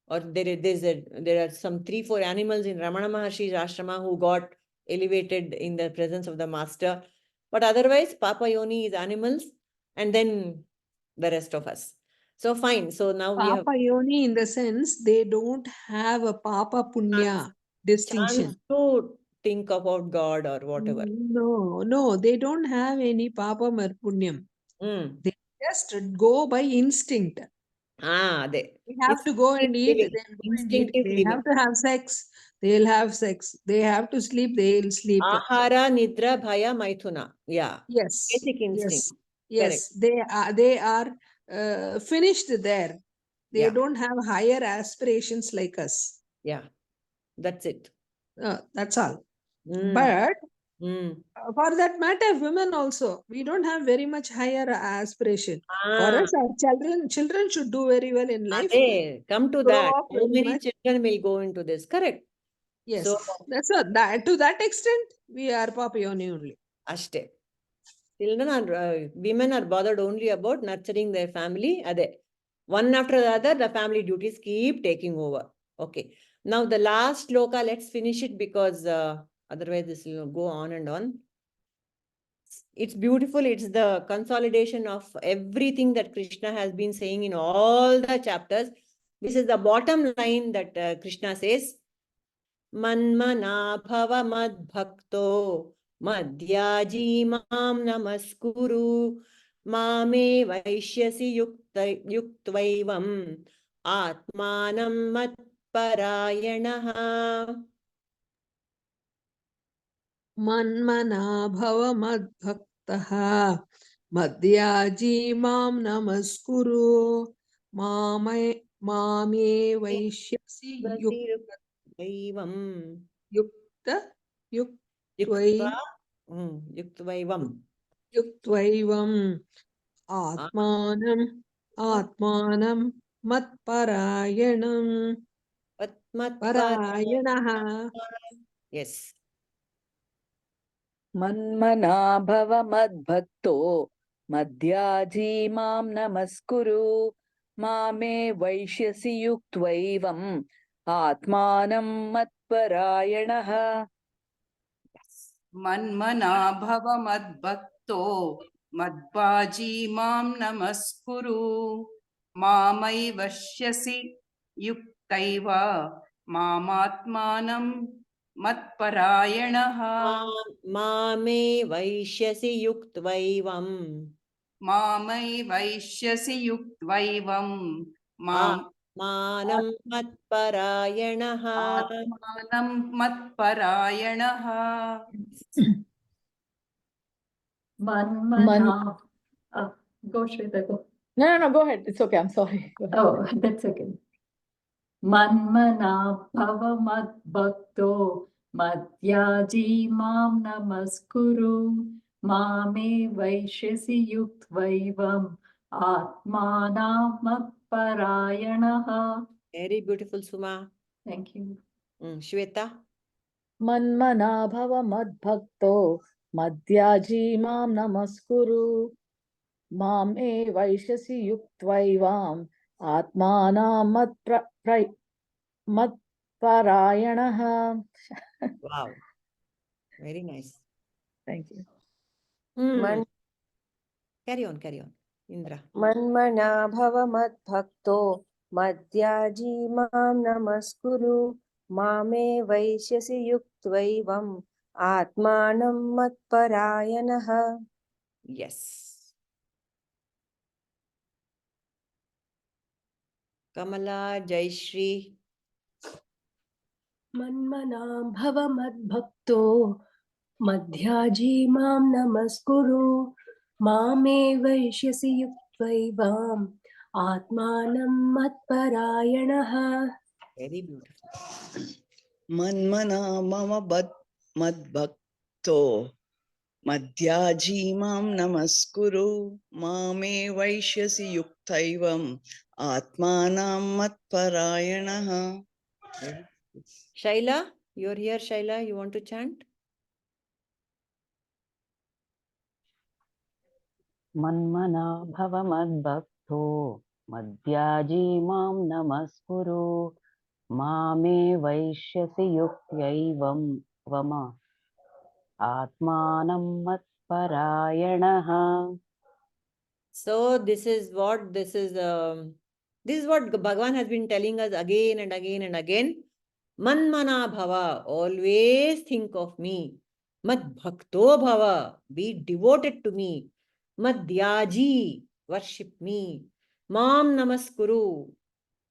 or there are some 3-4 animals in Ramana Maharshi's ashrama who got elevated in the presence of the master. But otherwise, pāpa-yoni is animals, and then the rest of us. So fine. So now we have Pāpa-yoni in the sense they don't have a papa punya distinction. chance to think about God or whatever. No, they don't have any papa punyam. They just go by instinct. They have to go and eat. Instinctive They living. have to have sex. They'll have sex. They have to sleep. They'll sleep. Ahara, nidra, bhaya, maithuna. Yeah. Yes. Basic instinct. Yes. They are finished there. They don't have higher aspirations like us. Yeah. That's it. That's all. But for that matter, women also, we don't have very much higher aspiration. For us, our children should do very well in life. Come to that. So many children will go into this. Correct. Yes. So that's that. To that extent, we are pāpa-yoni only. Ashte. Children are, women are bothered only about nurturing their family. One after the other, the family duties keep taking over. Okay. Now the last shloka, let's finish it because otherwise this will go on and on. it's beautiful. It's the consolidation of everything that Krishna has been saying in all the chapters. This is the bottom line that Krishna says, man-manā bhava mad-bhakto, mad-yājī mam namaskuru, mame vaiśhyasi yuktvaivam, ātmānaṁ mat-parāyaṇaḥ. man-manā bhava mad-bhaktah, mad-yājī mam namaskuru, mame vaiśhyasi Yuktvaivam. yuktvaivam, ātmānaṁ mat-parāyaṇaḥ. Parāyaṇaḥ. Yes. man-manā bhava mad-bhakto, mad-yājī mam namaskuru, mame vaiśhyasi yuktvaivam, ātmānaṁ mat-parāyaṇaḥ. man-manā bhava mad-bhakto, mad-yājī mam namaskuru, evaiṣhyasi yuktaiva, ātmānaṁ mat-parāyaṇaḥ. Mame vaiśhyasi yuktvaivam. evaiṣhyasi yuktvaivam, ātmānaṁ mat-parāyaṇaḥ. ātmānaṁ mat-parāyaṇaḥ. Man-manā. Go, Shweta, go. No, go ahead. It's okay. I'm sorry. Go ahead. Oh, that's okay. Man-manā bhava mad-bhakto, mad-yājī mam namaskuru, mame vaiśhyasi yuktvaivam, ātmānaṁ mat-parāyaṇaḥ. Very beautiful, Suma. Thank you. Shweta. man-manā bhava mad-bhakto, mad-yājī mam namaskuru, mame vaiśhyasi yuktvaivam, ātmānaṁ mat-parāyaṇaḥ. Wow. Very nice. Thank you. Carry on. Indra. man-manā bhava mad-bhakto, mad-yājī mam namaskuru, mame vaiśhyasi yuktvaivam, ātmānaṁ mat-parāyaṇaḥ. Yes. Kamala, Jayashri. man-manā bhava mad-bhakto, mad-yājī mam namaskuru, mame vaiśhyasi yuktvaivam, ātmānaṁ mat-parāyaṇaḥ. Very beautiful. man-manā mad-bhakto, mad-yājī mam namaskuru, mame vaiśhyasi yuktvaivam, ātmānaṁ mat-parāyaṇaḥ. Shaila, you're here, Shaila. You want to chant? man-manā bhava mad-bhakto, mad-yājī mam namaskuru, mame vaiśhyasi yuktvaivam, ātmānaṁ mat-parāyaṇaḥ. So this is what Bhagavan has been telling us again and again and again. Man-manā bhava, always think of me. Mad-bhakto bhava, be devoted to me. Mad-yājī, worship me. Mam namaskuru,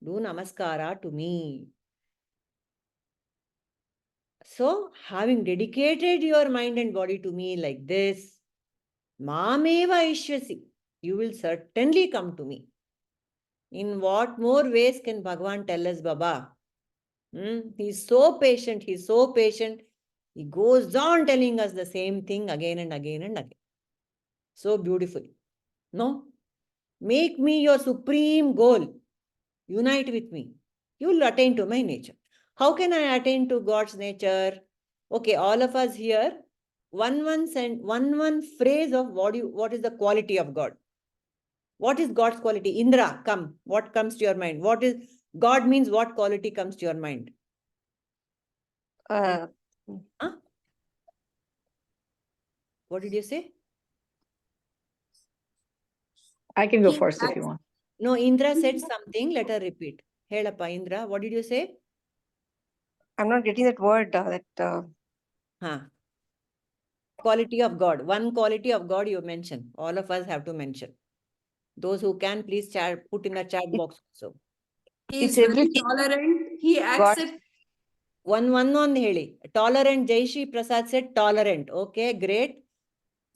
do namaskara to me. So, having dedicated your mind and body to me like this, evaiṣhyasi, you will certainly come to me. In what more ways can Bhagavan tell us, Baba? He's so patient, He goes on telling us the same thing again and again and again. So beautiful. No? Make me your supreme goal. Unite with me. You will attain to my nature. How can I attain to God's nature? Okay, all of us here, one phrase of what is the quality of God. What is God's quality? Indra, come. What comes to your mind? What is God means? What quality comes to your mind? What did you say? I can go He first if you want. No, Indra said something. Let her repeat. Helappa, Indra, what did you say? I'm not getting that word. Quality of God. One quality of God you mention. All of us have to mention. Those who can, please chat, put in the chat box also. He is It's very everything. tolerant. He accepts. One on heli. Tolerant. Jaishi Prasad said tolerant. Okay, great.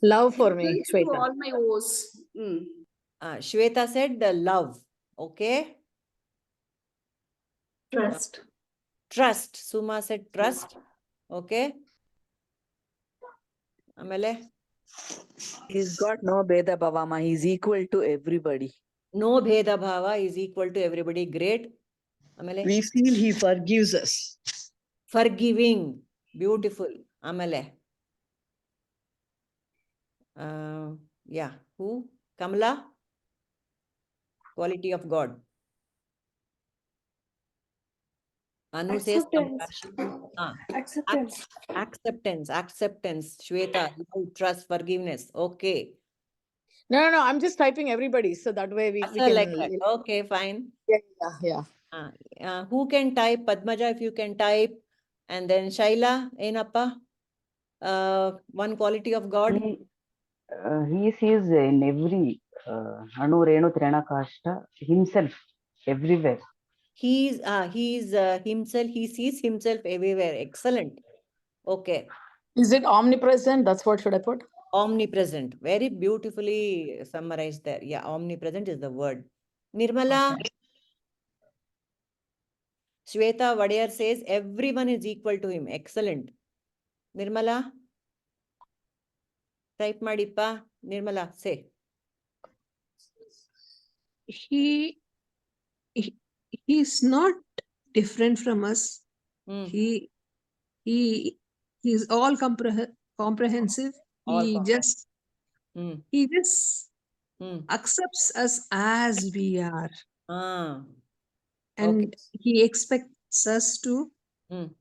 Love for me, listens to Shweta. all my O's. Shweta said the love. Okay. Trust. Trust. Suma said trust. Okay. Amele. He's got no bheda bhavama. He's equal to everybody. No bheda bhava is equal to everybody. Great. Amele. We feel he forgives us. Forgiving. Beautiful. Amele. Yeah. Who? Kamala? Quality of God. Anu says compassion. Acceptance. Acceptance. Shweta, love, trust, forgiveness. Okay. No. I'm just typing everybody, so that way we Also can. like that. Okay, fine. Yeah. Who can type? Padmaja, if you can type. And then Shaila, Enappa. One quality of God. He sees in every Anu, Renu, Trena, Kashta, himself everywhere. He's himself. He sees himself everywhere. Excellent. Okay. Is it omnipresent? That's what should I put? Omnipresent. Very beautifully summarized there. Yeah, omnipresent is the word. Nirmala. Okay. Shweta Vadiyar says everyone is equal to him. Excellent. Nirmala. Type madippa. Nirmala, say. He's not different from us. Hmm. He's all comprehensive. He just accepts us as we are. And he expects us to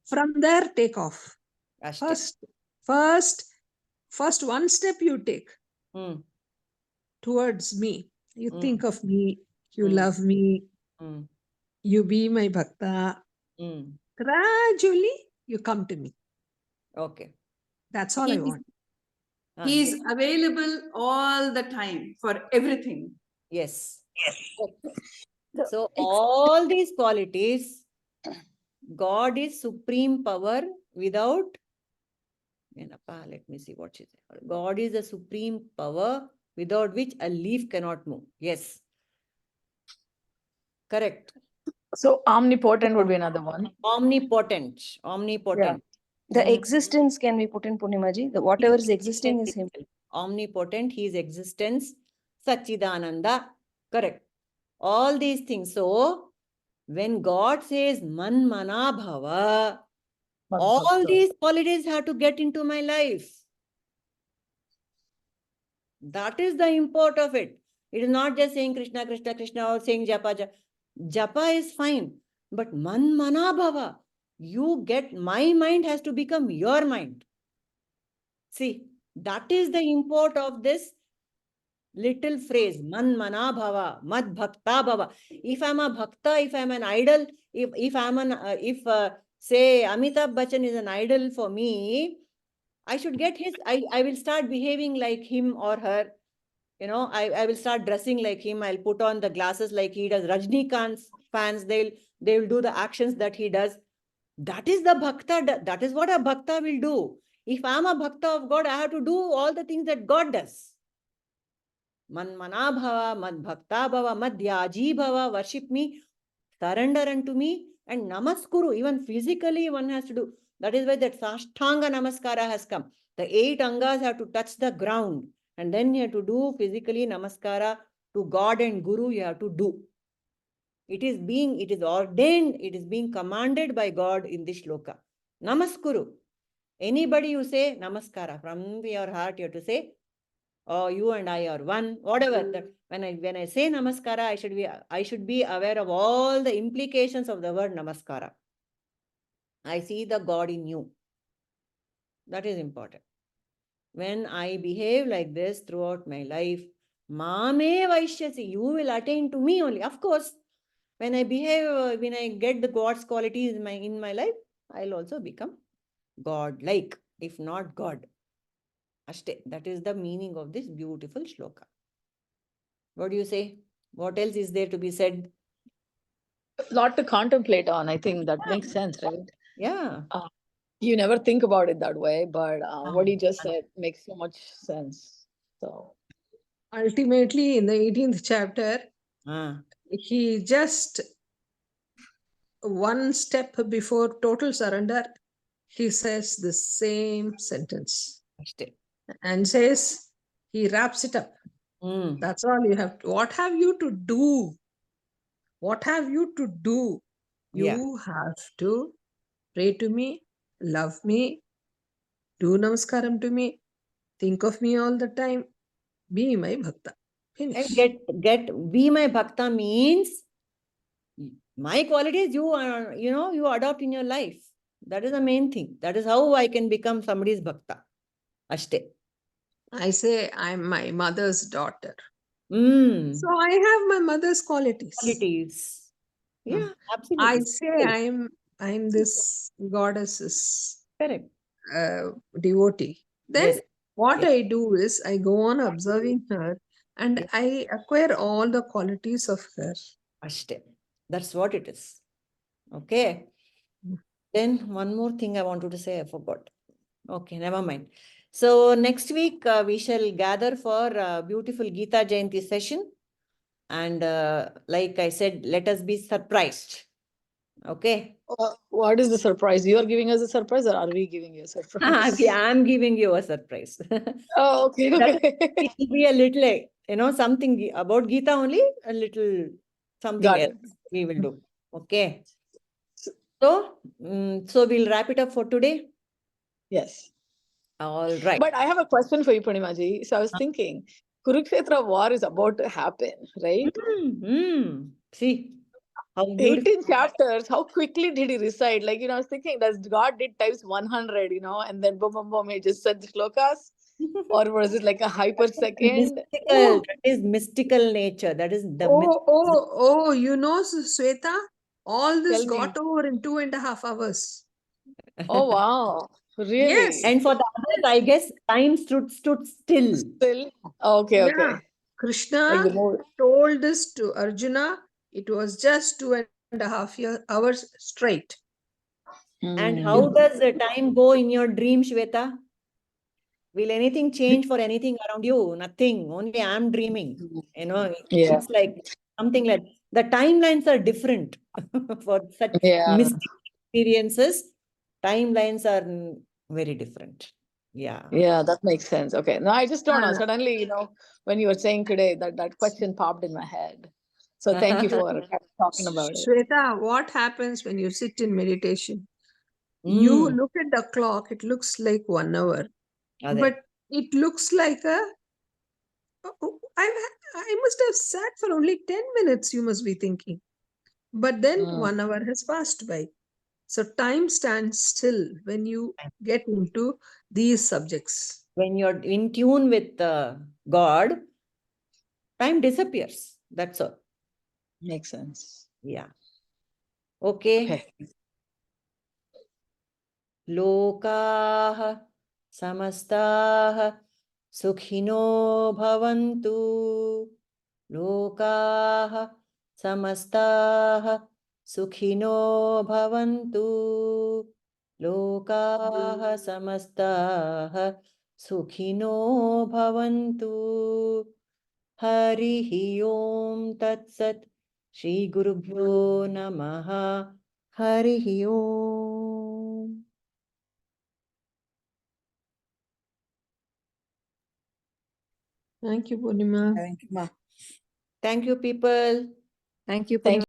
from there take off. First one step you take towards me. You think of me, you love me, you be my bhakta. Gradually you come to me. Okay. That's all I want. He is available all the time for everything. Yes. So all these qualities, God is supreme power without, let me see what she said. God is a supreme power without which a leaf cannot move. Yes. Correct. So omnipotent would be another one. Omnipotent. Yeah. The existence can be put in Purnimaji. Whatever is existing is him. Omnipotent, his existence, Satchidananda. Correct. All these things. So, when God says man-manā bhava, all these qualities have to get into my life. That is the import of it. It is not just saying Krishna, Krishna, Krishna, or saying japa. Japa is fine. But man-manā bhava, you get, my mind has to become your mind. See, that is the import of this little phrase, man-manā bhava, mad-bhakta bhava. If I'm a bhakta, if I'm an idol, say Amitabh Bachchan is an idol for me, I should get his, I will start behaving like him or her. You know, I will start dressing like him. I'll put on the glasses like he does. Rajnikant's fans, they will do the actions that he does. That is the bhakta. That is what a bhakta will do. If I'm a bhakta of God, I have to do all the things that God does. Man-manā bhava, mad-bhakta bhava, mad-yājī bhava, worship me, surrender unto me, and namaskuru. Even physically one has to do. That is why that sashtanga namaskara has come. The 8 angas have to touch the ground. And then you have to do physically namaskara to God and Guru, you have to do. It is ordained, it is being commanded by God in this shloka. Namaskuru. Anybody you say namaskara, from your heart you have to say, oh, you and I are one, whatever. That when I say namaskara, I should be aware of all the implications of the word namaskara. I see the God in you. That is important. When I behave like this throughout my life, Mame vaishyasi, you will attain to me only. Of course, when I behave, when I get the God's qualities in my life, I'll also become God-like, if not God. Ashte. That is the meaning of this beautiful shloka. What do you say? What else is there to be said? A lot to contemplate on. I think that makes sense, right? Yeah. You never think about it that way, but what he just said makes so much sense. So ultimately, in the 18th chapter, he just one step before total surrender, he says the same sentence and says, he wraps it up. That's all you have to. What have you to do? What have you to do? You have to pray to me, love me, do namaskaram to me, think of me all the time, be my bhakta. Finish. And be my bhakta means my qualities you adopt in your life. That is the main thing. That is how I can become somebody's bhakta. Ashte. I say I'm my mother's daughter. So I have my mother's qualities. Yeah, absolutely. I say I'm this goddess's devotee. Then what I do is I go on observing her and I acquire all the qualities of her. Ashte. That's what it is. Okay. Then one more thing I wanted to say, I forgot. Okay, never mind. So next week we shall gather for a beautiful Gita Jayanti session. And like I said, let us be surprised. Okay. What is the surprise? You are giving us a surprise, or are we giving you a surprise? I'm giving you a surprise. Oh, okay. It will be a little, something about Gita only, a little something else we will do. Okay. So we'll wrap it up for today. Yes. All right. But I have a question for you, Purnimaji. So I was thinking, Kurukshetra war is about to happen, right? See. 18 chapters, how quickly did he recite? Like, I was thinking, does God did times 100, and then boom, boom, boom, he just said the shlokas? Or was it like a hyper second? That is mystical nature. That is the Sweta, all this got over in 2.5 hours. Oh, wow. Really? Yes. And for the others, I guess time stood still. Okay. Krishna told this to Arjuna. It was just 2.5 hours straight. And how does the time go in your dream, Shweta? Will anything change for anything around you? Nothing. Only I'm dreaming. It's like something like the timelines are different for such mystic experiences. Timelines are very different. Yeah. Yeah, that makes sense. Okay. No, I just don't know. Suddenly, when you were saying today, that question popped in my head. So thank you for talking about it. Shweta, what happens when you sit in meditation? You look at the clock, it looks like 1 hour. But it looks like I must have sat for only 10 minutes, you must be thinking. But then 1 hour has passed by. So time stands still when you get into these subjects. When you're in tune with God, time disappears. That's all. Makes sense. Yeah. Okay. Lokaah samastaah sukhino bhavantu. Lokaah samastaah sukhino bhavantu. Lokaah samastaah sukhino bhavantu. Harihi Om Tat Sat. Shri Gurubhyo Namaha. Harihi Om. Thank you, Purnima. Thank you, Ma. Thank you, people. Thank you, Purnima.